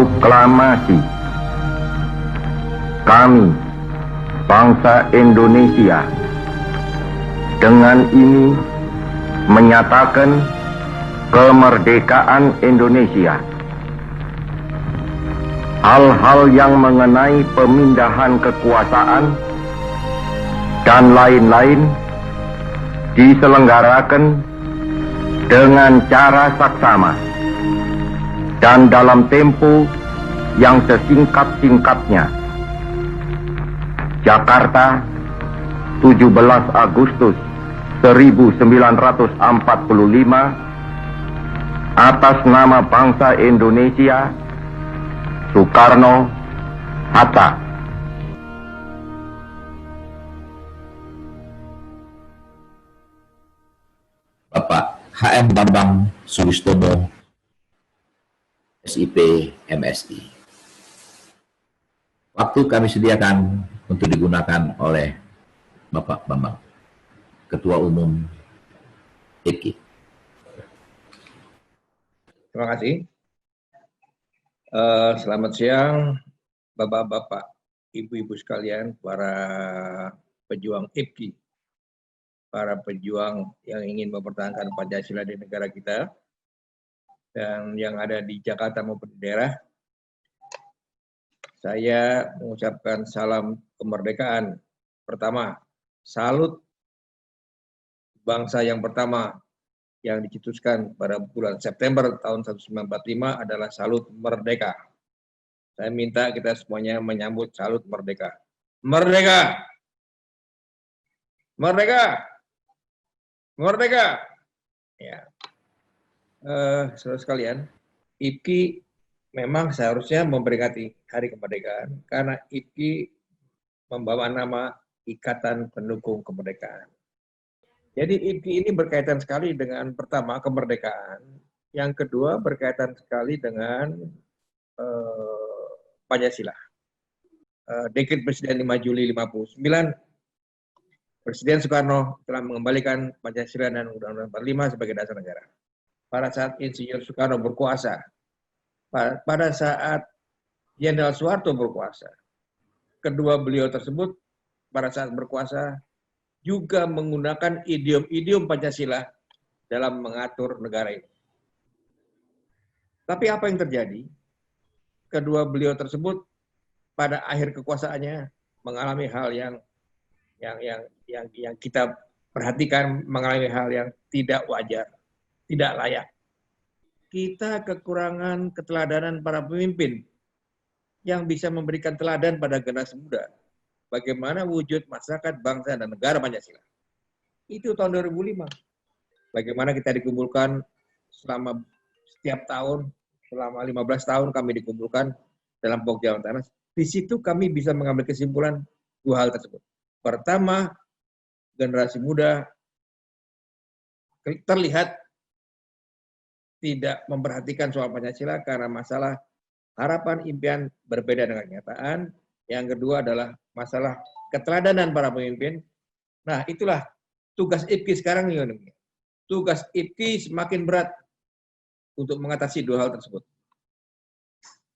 Proklamasi. Kami, bangsa Indonesia, dengan ini menyatakan kemerdekaan Indonesia. Hal-hal yang mengenai pemindahan kekuasaan dan lain-lain diselenggarakan dengan cara saksama dan dalam tempo yang sesingkat-singkatnya. Jakarta, 17 Agustus 1945, atas nama bangsa Indonesia, Soekarno, Hatta. Bapak HM Bambang Sulistomo, SIP MSI. Waktu kami sediakan untuk digunakan oleh Bapak Bambang, Ketua Umum IPKI. Terima kasih. Selamat siang, Bapak-bapak, Ibu-ibu sekalian, para pejuang IPKI, para pejuang yang ingin mempertahankan Pancasila di negara kita, dan yang ada di Jakarta maupun di daerah. Saya mengucapkan salam kemerdekaan. Pertama, salut bangsa yang pertama yang dicetuskan pada bulan September tahun 1945 adalah salut merdeka. Saya minta kita semuanya menyambut salut merdeka. Merdeka! Merdeka! Merdeka! Ya. Saudara sekalian, IPKI memang seharusnya memperingati Hari Kemerdekaan karena IPKI membawa nama Ikatan Pendukung Kemerdekaan. Jadi IPKI ini berkaitan sekali dengan pertama kemerdekaan, yang kedua berkaitan sekali dengan Pancasila. Dekret Presiden 5 Juli 59, Presiden Soekarno telah mengembalikan Pancasila dan Undang-Undang 45 sebagai dasar negara. Pada saat Insinyur Soekarno berkuasa, pada saat Jenderal Soeharto berkuasa, kedua beliau tersebut pada saat berkuasa juga menggunakan idiom-idiom Pancasila dalam mengatur negara ini. Tapi apa yang terjadi? Kedua beliau tersebut pada akhir kekuasaannya mengalami hal yang kita perhatikan, mengalami hal yang tidak wajar, tidak layak. Kita kekurangan keteladanan para pemimpin yang bisa memberikan teladan pada generasi muda. Bagaimana wujud masyarakat, bangsa, dan negara Pancasila. Itu tahun 2005. Bagaimana kita dikumpulkan selama setiap tahun, selama 15 tahun kami dikumpulkan dalam Pokja Tanah. Di situ kami bisa mengambil kesimpulan dua hal tersebut. Pertama, generasi muda terlihat tidak memperhatikan soal Pancasila karena masalah harapan impian berbeda dengan kenyataan. Yang kedua adalah masalah keteladanan para pemimpin. Nah, itulah tugas IPKI sekarang nih. Tugas IPKI semakin berat untuk mengatasi dua hal tersebut.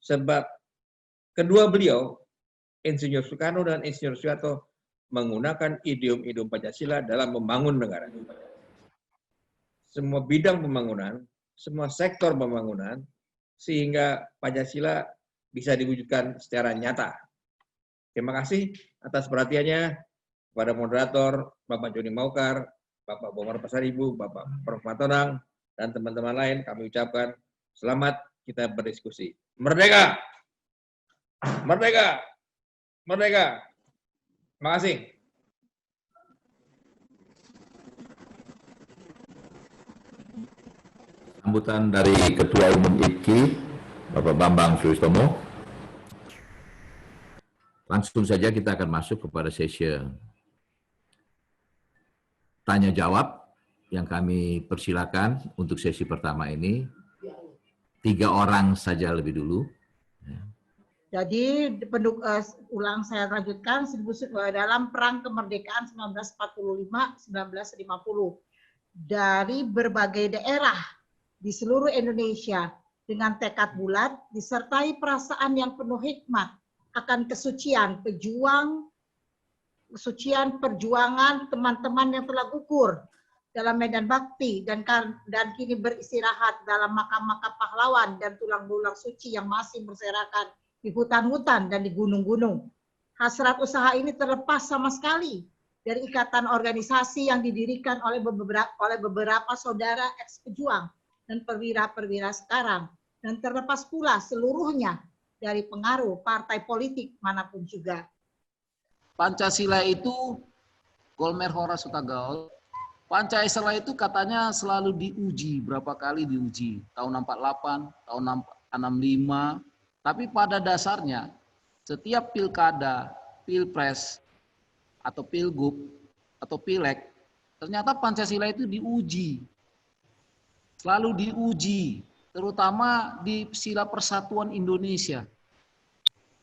Sebab kedua beliau, Insinyur Soekarno dan Insinyur Soeharto, menggunakan idiom-idiom Pancasila dalam membangun negara. Semua bidang pembangunan, semua sektor pembangunan, sehingga Pancasila bisa diwujudkan secara nyata. Terima kasih atas perhatiannya kepada moderator, Bapak Joni Maukar, Bapak Bomar Pasaribu, Bapak Prof. Matonang, dan teman-teman lain. Kami ucapkan selamat kita berdiskusi. Merdeka! Merdeka! Merdeka! Terima kasih. Sambutan dari Ketua Umum IPKI, Bapak Bambang Sulistomo. Langsung saja kita akan masuk kepada sesi tanya jawab yang kami persilakan untuk sesi pertama ini. 3 orang saja lebih dulu. Jadi ulang saya lanjutkan dalam Perang Kemerdekaan 1945-1950 dari berbagai daerah di seluruh Indonesia dengan tekad bulat disertai perasaan yang penuh hikmat akan kesucian perjuangan teman-teman yang telah gugur dalam medan bakti dan kini beristirahat dalam makam-makam pahlawan dan tulang belulang suci yang masih berserakan di hutan-hutan dan di gunung-gunung. Hasrat usaha ini terlepas sama sekali dari ikatan organisasi yang didirikan oleh beberapa saudara ex-pejuang dan perwira-perwira sekarang, dan terlepas pula seluruhnya dari pengaruh partai politik manapun juga. Pancasila itu, Golmer Horas Hutagaol, Pancasila itu katanya selalu diuji, berapa kali diuji, tahun 48, tahun 65, tapi pada dasarnya setiap pilkada, pilpres, atau pilgub, atau pileg, ternyata Pancasila itu diuji. Selalu diuji, terutama di sila Persatuan Indonesia.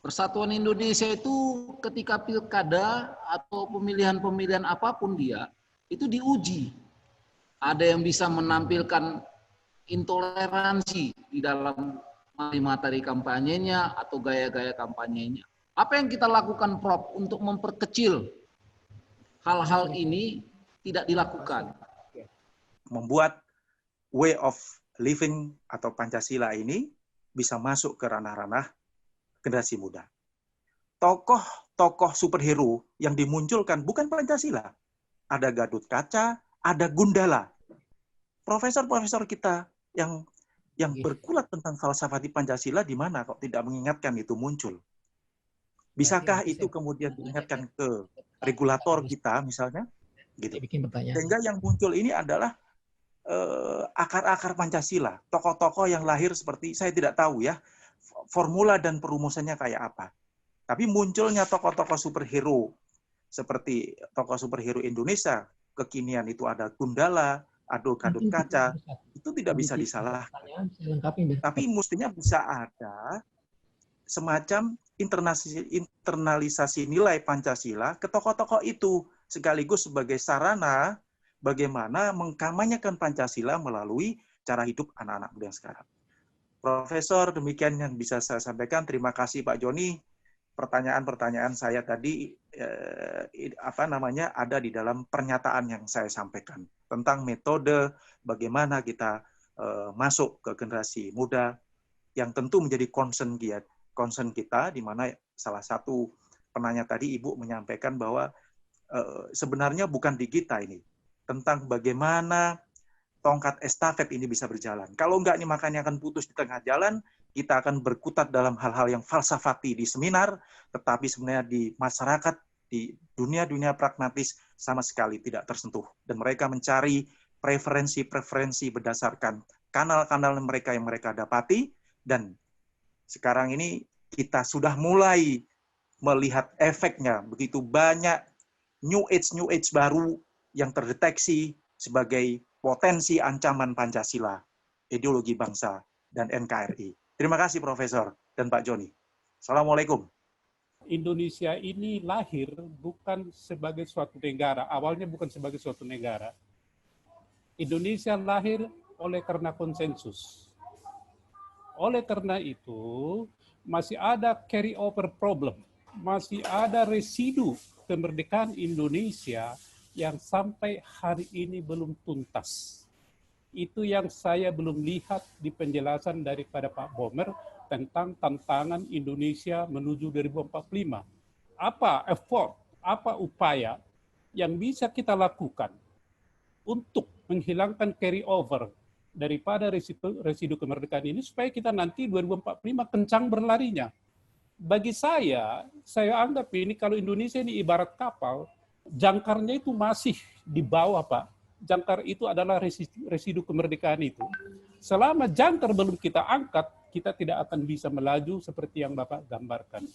Persatuan Indonesia itu ketika pilkada atau pemilihan-pemilihan apapun dia, itu diuji. Ada yang bisa menampilkan intoleransi di dalam materi kampanyenya atau gaya-gaya kampanyenya. Apa yang kita lakukan, Prof, untuk memperkecil hal-hal ini tidak dilakukan? Membuat way of living atau Pancasila ini bisa masuk ke ranah-ranah generasi muda. Tokoh-tokoh superhero yang dimunculkan bukan Pancasila. Ada Gatot Kaca, ada Gundala. Profesor-profesor kita yang berkulat tentang falsafah di Pancasila di mana kok tidak mengingatkan itu muncul. Bisakah itu kemudian diingatkan ke regulator kita misalnya? Gitu. Sehingga yang muncul ini adalah akar-akar Pancasila. Tokoh-tokoh yang lahir seperti, saya tidak tahu ya, formula dan perumusannya kayak apa. Tapi munculnya tokoh-tokoh superhero, seperti tokoh superhero Indonesia, kekinian itu ada Gundala, ada Gatot Kaca, itu tidak bisa disalahkan. Tapi mestinya bisa ada semacam internalisasi nilai Pancasila ke tokoh-tokoh itu, sekaligus sebagai sarana bagaimana mengkampanyekan Pancasila melalui cara hidup anak-anak muda sekarang. Profesor, demikian yang bisa saya sampaikan. Terima kasih Pak Joni. Pertanyaan-pertanyaan saya tadi ada di dalam pernyataan yang saya sampaikan tentang metode bagaimana kita masuk ke generasi muda yang tentu menjadi concern kita, di mana salah satu penanya tadi Ibu menyampaikan bahwa sebenarnya bukan di kita ini, tentang bagaimana tongkat estafet ini bisa berjalan. Kalau enggak, ini makanya akan putus di tengah jalan, kita akan berkutat dalam hal-hal yang falsafati di seminar, tetapi sebenarnya di masyarakat, di dunia-dunia pragmatis sama sekali tidak tersentuh. Dan mereka mencari preferensi-preferensi berdasarkan kanal-kanal mereka yang mereka dapati, dan sekarang ini kita sudah mulai melihat efeknya, begitu banyak New Age baru yang terdeteksi sebagai potensi ancaman Pancasila, ideologi bangsa, dan NKRI. Terima kasih Profesor dan Pak Joni. Assalamualaikum. Indonesia ini lahir bukan sebagai suatu negara, awalnya bukan sebagai suatu negara. Indonesia lahir karena konsensus. Oleh karena itu, masih ada carry over problem, masih ada residu kemerdekaan Indonesia yang sampai hari ini belum tuntas. Itu yang saya belum lihat di penjelasan daripada Pak Bomer tentang tantangan Indonesia menuju 2045. Apa effort, apa upaya yang bisa kita lakukan untuk menghilangkan carry over daripada residu kemerdekaan ini supaya kita nanti 2045 kencang berlarinya. Bagi saya anggap ini kalau Indonesia ini ibarat kapal, jangkarnya itu masih di bawah, Pak. Jangkar itu adalah residu kemerdekaan itu. Selama jangkar belum kita angkat, kita tidak akan bisa melaju seperti yang Bapak gambarkan.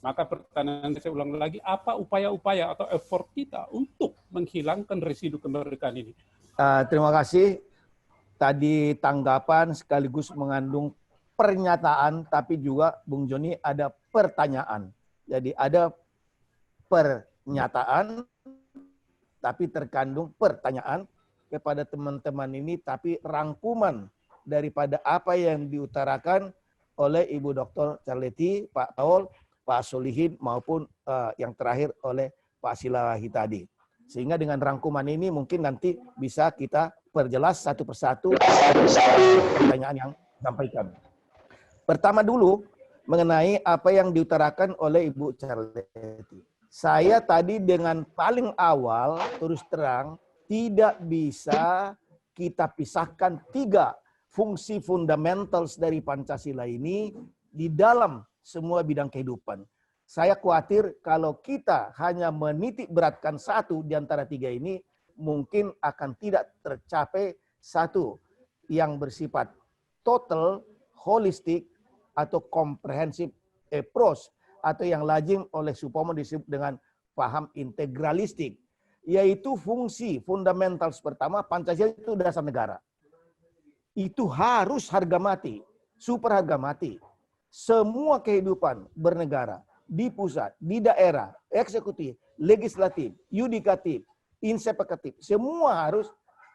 Maka pertanyaan saya ulang lagi, apa upaya-upaya atau effort kita untuk menghilangkan residu kemerdekaan ini? Terima kasih. Tadi tanggapan sekaligus mengandung pernyataan, tapi juga Bung Joni ada pertanyaan. Jadi ada pernyataan, tapi terkandung pertanyaan kepada teman-teman ini, tapi rangkuman daripada apa yang diutarakan oleh Ibu Dr. Charleti, Pak Paul, Pak Solihin maupun yang terakhir oleh Pak Silahi tadi. Sehingga dengan rangkuman ini mungkin nanti bisa kita perjelas satu persatu pertanyaan yang disampaikan. Pertama dulu mengenai apa yang diutarakan oleh Ibu Charleti. Saya tadi dengan paling awal terus terang tidak bisa kita pisahkan 3 fungsi fundamentals dari Pancasila ini di dalam semua bidang kehidupan. Saya khawatir kalau kita hanya menitik beratkan satu di antara 3 ini, mungkin akan tidak tercapai satu yang bersifat total, holistik, atau comprehensive approach, atau yang lazim oleh Supomo disebut dengan paham integralistik, yaitu fungsi fundamental pertama. Pancasila itu dasar negara. Itu harus harga mati, super harga mati. Semua kehidupan bernegara di pusat, di daerah, eksekutif, legislatif, yudikatif, insepakatif, semua harus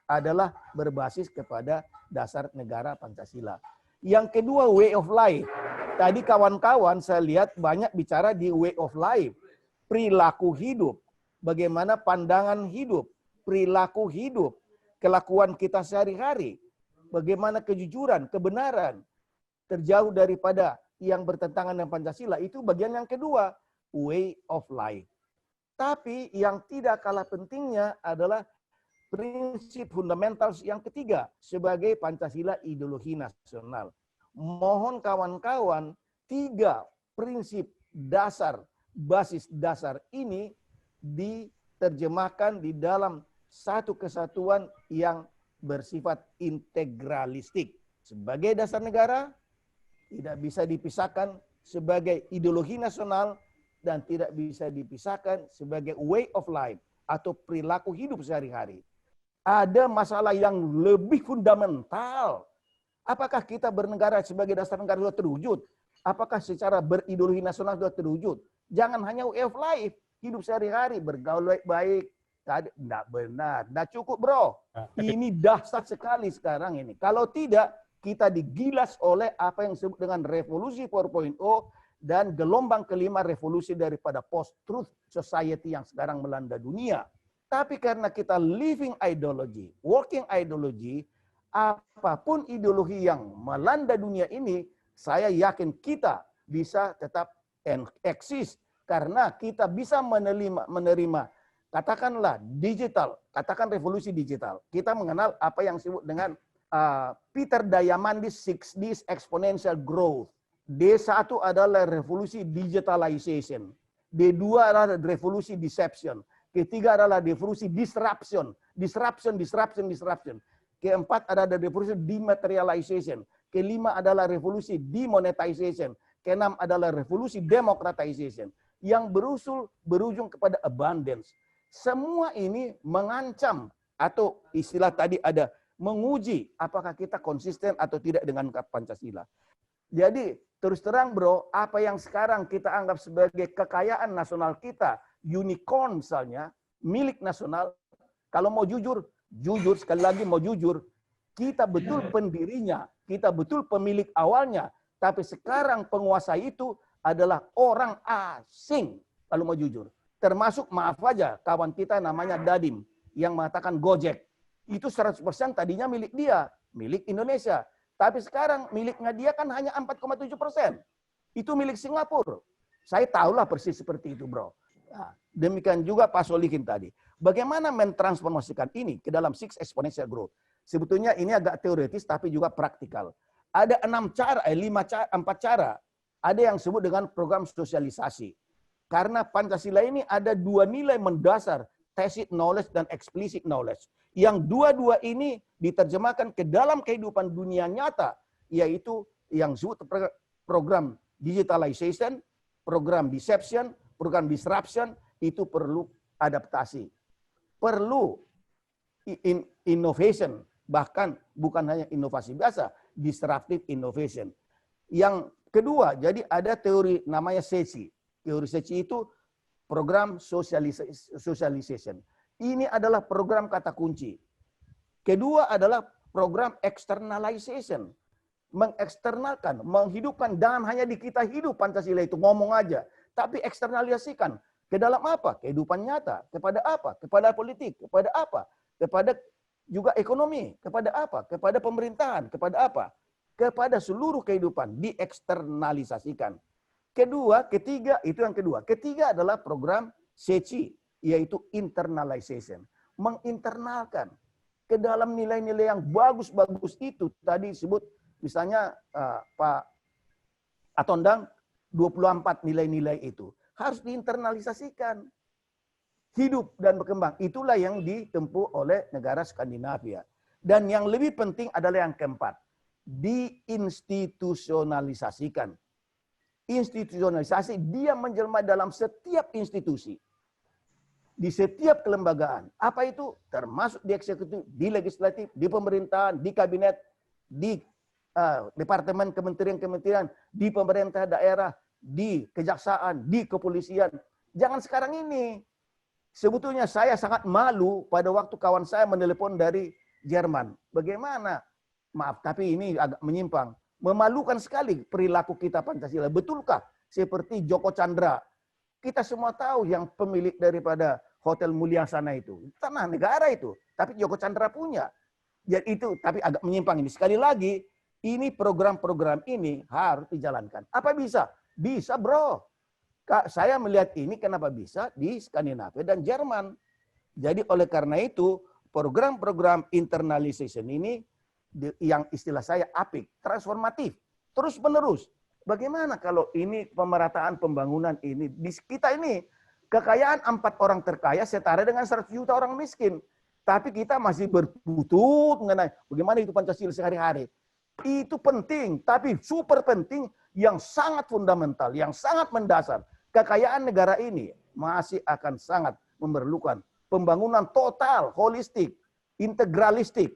adalah berbasis kepada dasar negara Pancasila. Yang kedua, way of life. Tadi kawan-kawan saya lihat banyak bicara di way of life. Perilaku hidup. Bagaimana pandangan hidup. Perilaku hidup. Kelakuan kita sehari-hari. Bagaimana kejujuran, kebenaran. Terjauh daripada yang bertentangan dengan Pancasila. Itu bagian yang kedua. Way of life. Tapi yang tidak kalah pentingnya adalah prinsip fundamental yang ketiga sebagai Pancasila ideologi nasional. Mohon kawan-kawan 3 prinsip dasar, basis dasar ini diterjemahkan di dalam satu kesatuan yang bersifat integralistik. Sebagai dasar negara, tidak bisa dipisahkan sebagai ideologi nasional dan tidak bisa dipisahkan sebagai way of life atau perilaku hidup sehari-hari. Ada masalah yang lebih fundamental. Apakah kita bernegara sebagai dasar negara sudah terwujud? Apakah secara berideologi nasional sudah terwujud? Jangan hanya way of life, hidup sehari-hari, bergaul baik-baik. Tidak benar, tidak cukup bro. Ini dahsyat sekali sekarang ini. Kalau tidak, kita digilas oleh apa yang disebut dengan revolusi 4.0 dan gelombang kelima revolusi daripada post-truth society yang sekarang melanda dunia. Tapi karena kita living ideology, working ideology, apapun ideologi yang melanda dunia ini, saya yakin kita bisa tetap eksis. Karena kita bisa menerima katakanlah digital, katakan revolusi digital. Kita mengenal apa yang disebut dengan Peter Diamandis 6Ds exponential growth. D1 adalah revolusi digitalization. D2 adalah revolusi deception. Ketiga adalah revolusi disruption. Disruption. Keempat adalah revolusi dematerialization. Kelima adalah revolusi demonetization. Keenam adalah revolusi democratization. Yang berujung kepada abundance. Semua ini mengancam atau istilah tadi ada menguji apakah kita konsisten atau tidak dengan Pancasila. Jadi terus terang bro, apa yang sekarang kita anggap sebagai kekayaan nasional kita, unicorn misalnya, milik nasional, kalau mau jujur sekali lagi mau jujur, kita betul pendirinya, kita betul pemilik awalnya, tapi sekarang penguasa itu adalah orang asing, kalau mau jujur. Termasuk maaf aja, kawan kita namanya Dadim, yang mengatakan Gojek. Itu 100% tadinya milik dia, milik Indonesia. Tapi sekarang miliknya dia kan hanya 4,7%. Itu milik Singapura. Saya tahulah persis seperti itu bro. Nah, demikian juga Pak Solihin tadi. Bagaimana mentransformasikan ini ke dalam 6 exponential growth? Sebetulnya ini agak teoretis tapi juga praktikal. Ada 4 cara. Ada yang disebut dengan program sosialisasi. Karena Pancasila ini ada 2 nilai mendasar, tacit knowledge dan explicit knowledge. Yang dua-dua ini diterjemahkan ke dalam kehidupan dunia nyata, yaitu yang disebut program digitalization, program deception, program disruption, itu perlu adaptasi. Perlu innovation, bahkan bukan hanya inovasi biasa, disruptive innovation. Yang kedua, jadi ada teori namanya SECI. Teori SECI itu program socialization. Ini adalah program kata kunci. Kedua adalah program externalization. Mengeksternalkan, menghidupkan, jangan hanya di kita hidup Pancasila itu, ngomong aja. Tapi eksternalisasikan. Ke dalam apa? Kehidupan nyata. Kepada apa? Kepada politik. Kepada apa? Kepada juga ekonomi. Kepada apa? Kepada pemerintahan. Kepada apa? Kepada seluruh kehidupan. Dieksternalisasikan. Ketiga, itu yang kedua. Ketiga adalah program SECI, yaitu internalization. Menginternalkan ke dalam nilai-nilai yang bagus-bagus itu. Tadi disebut misalnya Pak Atondang, 24 nilai-nilai itu. Harus diinternalisasikan. Hidup dan berkembang. Itulah yang ditempuh oleh negara Skandinavia. Dan yang lebih penting adalah yang keempat. Diinstitusionalisasikan. Institusionalisasi, dia menjelma dalam setiap institusi. Di setiap kelembagaan. Apa itu? Termasuk di eksekutif, di legislatif, di pemerintahan, di kabinet, di departemen kementerian-kementerian, di pemerintah daerah, di kejaksaan, di kepolisian. Jangan sekarang ini. Sebetulnya saya sangat malu pada waktu kawan saya menelepon dari Jerman. Bagaimana? Maaf, tapi ini agak menyimpang. Memalukan sekali perilaku kita Pancasila. Betulkah seperti Joko Chandra? Kita semua tahu yang pemilik daripada Hotel Mulia sana itu. Tanah negara itu. Tapi Joko Chandra punya. Jadi itu, tapi agak menyimpang ini. Sekali lagi, ini program-program ini harus dijalankan. Apa bisa? Bisa, bro. Saya melihat ini kenapa bisa di Skandinavia dan Jerman. Jadi oleh karena itu, program-program internalization ini yang istilah saya apik, transformatif, terus-menerus. Bagaimana kalau ini pemerataan pembangunan ini, di kita ini, kekayaan 4 orang terkaya setara dengan 100 juta orang miskin. Tapi kita masih berbutut mengenai bagaimana itu Pancasila sehari-hari. Itu penting, tapi super penting, yang sangat fundamental, yang sangat mendasar. Kekayaan negara ini masih akan sangat memerlukan pembangunan total, holistik, integralistik.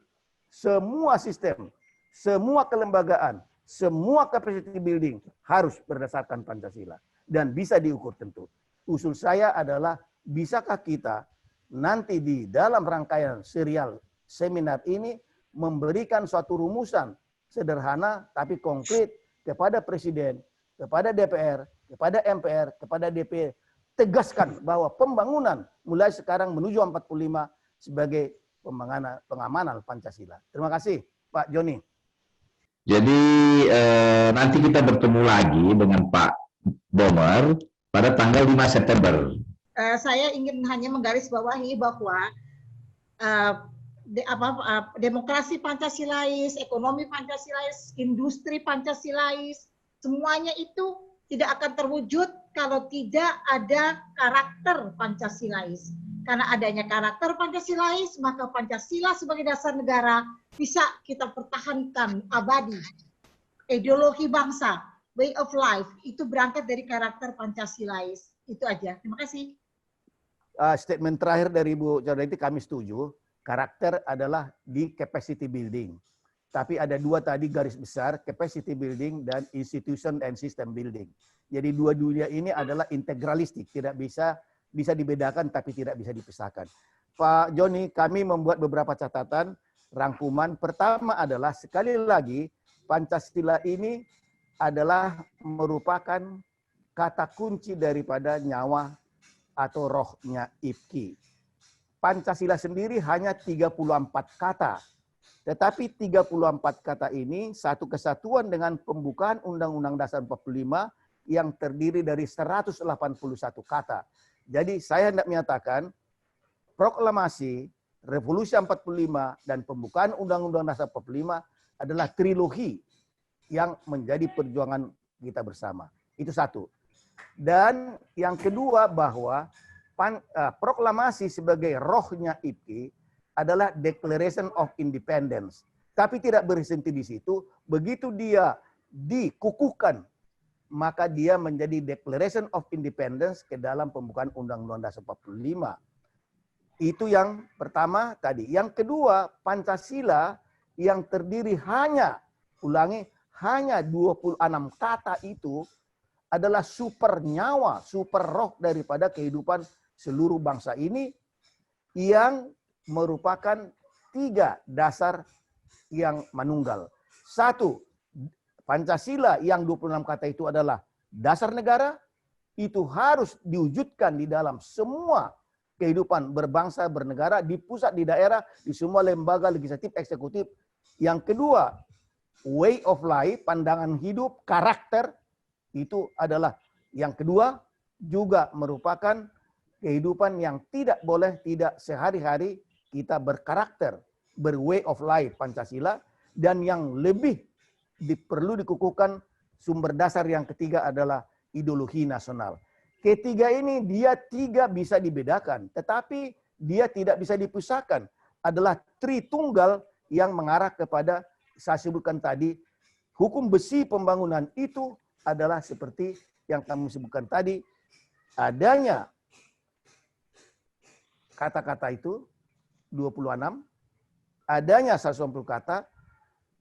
Semua sistem, semua kelembagaan, semua capacity building harus berdasarkan Pancasila. Dan bisa diukur tentu. Usul saya adalah, bisakah kita nanti di dalam rangkaian serial seminar ini memberikan suatu rumusan sederhana tapi konkret kepada Presiden, kepada DPR, kepada MPR, kepada DPR, tegaskan bahwa pembangunan mulai sekarang menuju 45 sebagai pengamanan Pancasila. Terima kasih, Pak Joni. Jadi nanti kita bertemu lagi dengan Pak Bomer pada tanggal 5 September. Saya ingin hanya menggarisbawahi bahwa demokrasi Pancasilais, ekonomi Pancasilais, industri Pancasilais, semuanya itu tidak akan terwujud kalau tidak ada karakter Pancasilais. Karena adanya karakter Pancasilais, maka Pancasila sebagai dasar negara bisa kita pertahankan abadi. Ideologi bangsa, way of life, itu berangkat dari karakter Pancasilais. Itu aja. Terima kasih. Statement terakhir dari Bu Charity kami setuju. Karakter adalah di capacity building. Tapi ada dua tadi garis besar, capacity building dan institution and system building. Jadi dua-duanya ini adalah integralistik, tidak bisa dibedakan tapi tidak bisa dipisahkan. Pak Joni, kami membuat beberapa catatan, rangkuman. Pertama adalah, sekali lagi, Pancasila ini adalah merupakan kata kunci daripada nyawa atau rohnya IPKI. Pancasila sendiri hanya 34 kata. Tetapi 34 kata ini satu kesatuan dengan pembukaan Undang-Undang Dasar 45 yang terdiri dari 181 kata. Jadi saya hendak menyatakan proklamasi, Revolusi 45, dan pembukaan Undang-Undang Dasar 45 adalah trilogi yang menjadi perjuangan kita bersama. Itu satu. Dan yang kedua bahwa proklamasi sebagai rohnya IPKI adalah Declaration of Independence. Tapi tidak berhenti di situ, begitu dia dikukuhkan, maka dia menjadi Declaration of Independence ke dalam pembukaan Undang-Undang Dasar 45. Itu yang pertama tadi. Yang kedua, Pancasila yang terdiri hanya 26 kata itu adalah super nyawa, super roh daripada kehidupan seluruh bangsa ini yang merupakan 3 dasar yang manunggal. Satu, Pancasila yang 26 kata itu adalah dasar negara, itu harus diwujudkan di dalam semua kehidupan berbangsa, bernegara, di pusat, di daerah, di semua lembaga legislatif, eksekutif. Yang kedua, way of life, pandangan hidup, karakter, itu adalah yang kedua, juga merupakan kehidupan yang tidak boleh tidak sehari-hari kita berkarakter, berway of life Pancasila, dan yang lebih perlu dikukuhkan sumber dasar yang ketiga adalah ideologi nasional. Ketiga ini dia tiga bisa dibedakan, tetapi dia tidak bisa dipisahkan. Adalah tritunggal yang mengarah kepada, saya sebutkan tadi, hukum besi pembangunan itu adalah seperti yang kami sebutkan tadi, adanya kata-kata itu, 26, adanya 190 kata,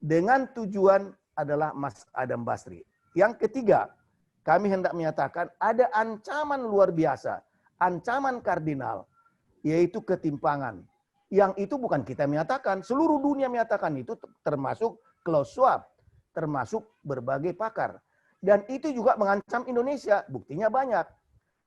dengan tujuan adalah Mas Adam Basri. Yang ketiga, kami hendak menyatakan ada ancaman luar biasa, ancaman kardinal, yaitu ketimpangan. Yang itu bukan kita menyatakan, seluruh dunia menyatakan itu, termasuk Klaus Schwab, termasuk berbagai pakar. Dan itu juga mengancam Indonesia, buktinya banyak.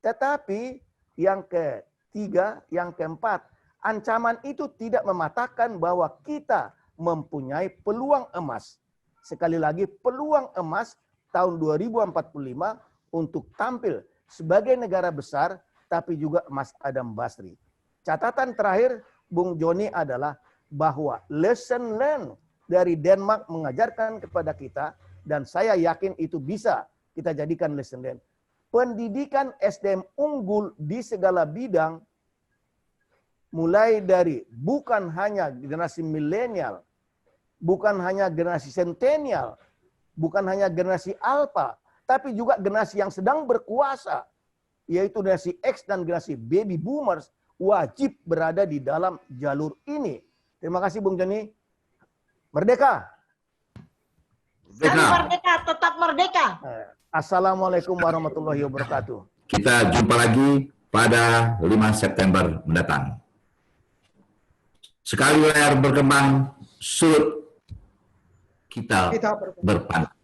Tetapi yang ketiga, yang keempat, ancaman itu tidak mematahkan bahwa kita mempunyai peluang emas. Sekali lagi, peluang emas tahun 2045 untuk tampil sebagai negara besar, tapi juga Mas Adam Basri. Catatan terakhir, Bung Joni, adalah bahwa lesson learned dari Denmark mengajarkan kepada kita, dan saya yakin itu bisa kita jadikan lesson learned. Pendidikan SDM unggul di segala bidang, mulai dari bukan hanya generasi milenial, bukan hanya generasi sentenial, bukan hanya generasi alpha, tapi juga generasi yang sedang berkuasa, yaitu generasi X dan generasi baby boomers, wajib berada di dalam jalur ini. Terima kasih Bung Joni. Merdeka! Kami merdeka, tetap merdeka. Assalamualaikum warahmatullahi wabarakatuh. Kita jumpa lagi pada 5 September mendatang. Sekali layar berkembang, surut kita berpantang.